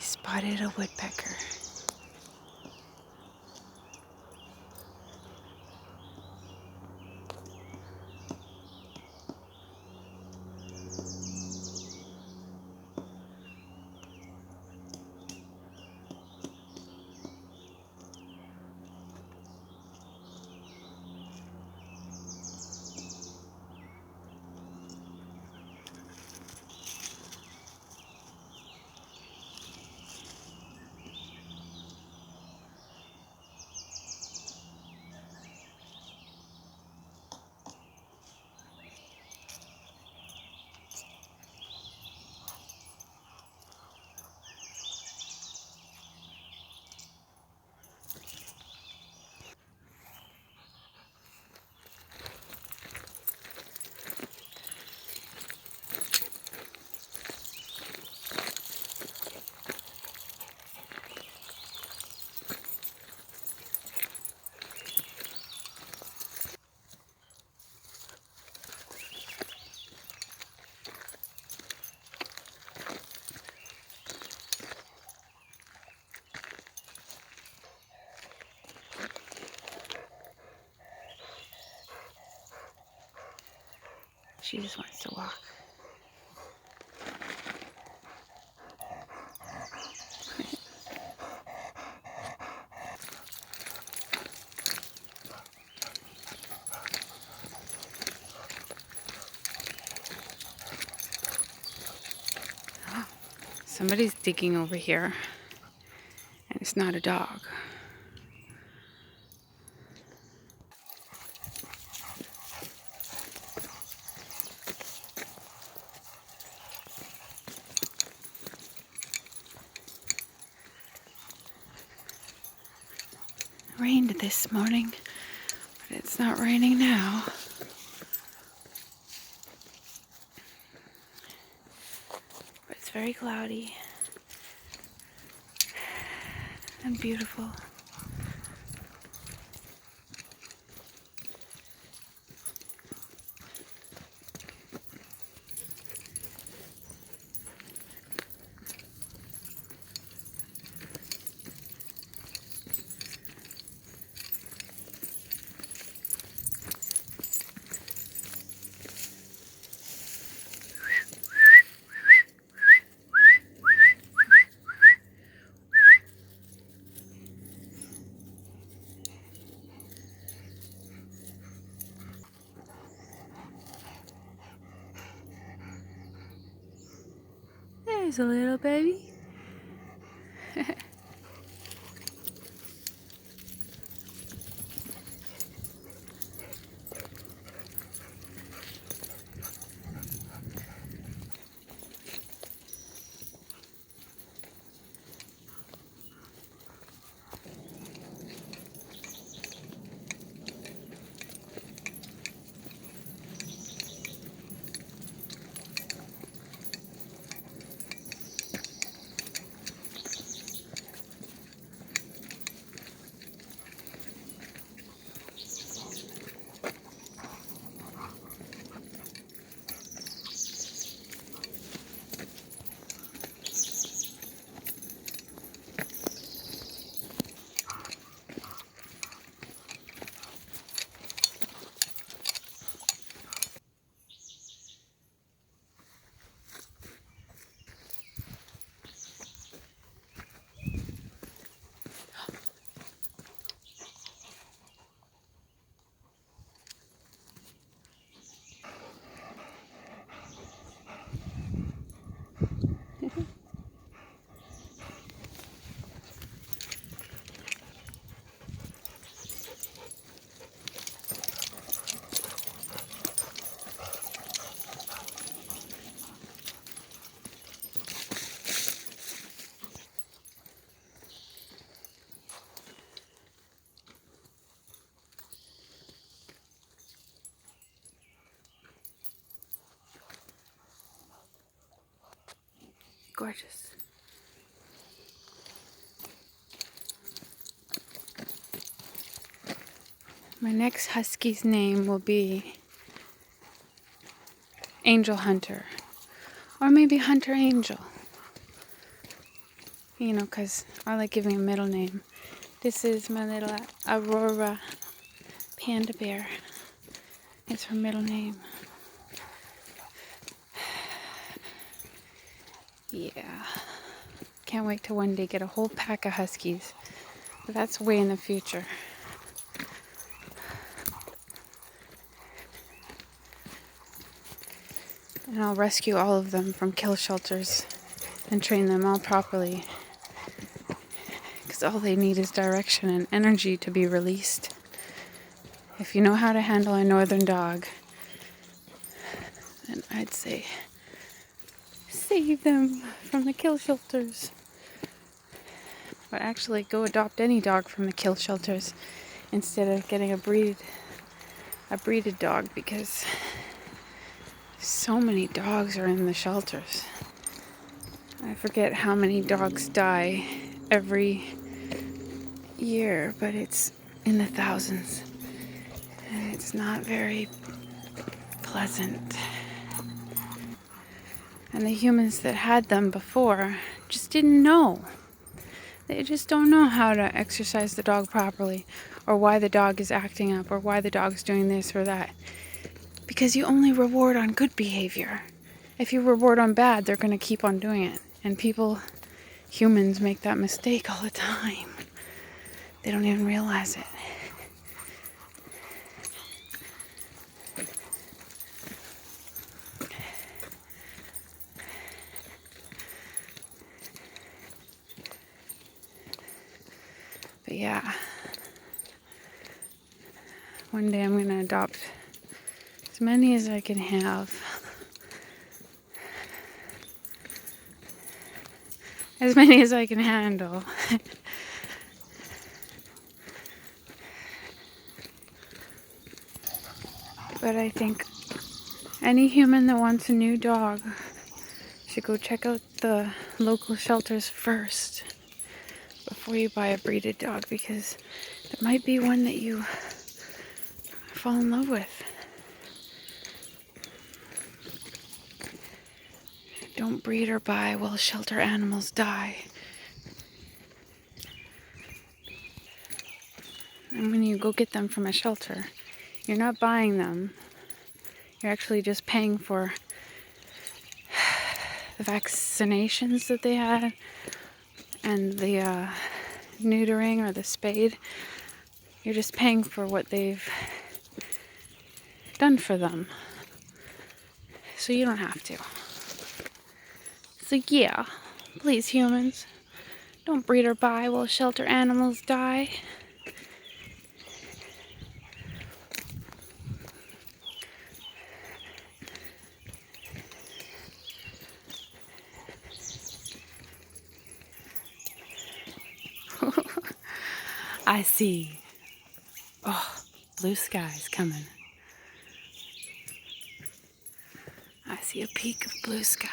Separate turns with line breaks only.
spotted a woodpecker. She just wants to walk. Oh, somebody's digging over here, and it's not a dog. It rained this morning, but it's not raining now. But it's very cloudy and beautiful. There's a little baby. Gorgeous. My next husky's name will be Angel Hunter, or maybe Hunter Angel. because I like giving a middle name. This is my little Aurora panda bear. It's her middle name. Yeah. Can't wait to one day get a whole pack of huskies. But that's way in the future. And I'll rescue all of them from kill shelters and train them all properly. Because all they need is direction and energy to be released. If you know how to handle a northern dog, then I'd say save them from the kill shelters. But actually go adopt any dog from the kill shelters instead of getting a breeded dog, because so many dogs are in the shelters. I forget how many dogs die every year, but it's in the thousands. And it's not very pleasant. And the humans that had them before just didn't know. They just don't know how to exercise the dog properly, or why the dog is acting up, or why the dog's doing this or that. Because you only reward on good behavior. If you reward on bad, they're going to keep on doing it. And humans make that mistake all the time. They don't even realize it. But yeah, one day I'm going to adopt as many as I can have. As many as I can handle. But I think any human that wants a new dog should go check out the local shelters first before you buy a breeded dog, because it might be one that you fall in love with. Don't breed or buy while shelter animals die. And when you go get them from a shelter, you're not buying them. You're actually just paying for the vaccinations that they had and the neutering or the spade. You're just paying for what they've done for them. So you don't have to. So yeah, please humans, don't breed or buy while shelter animals die. I see. Oh, blue skies coming. I see a peak of blue sky.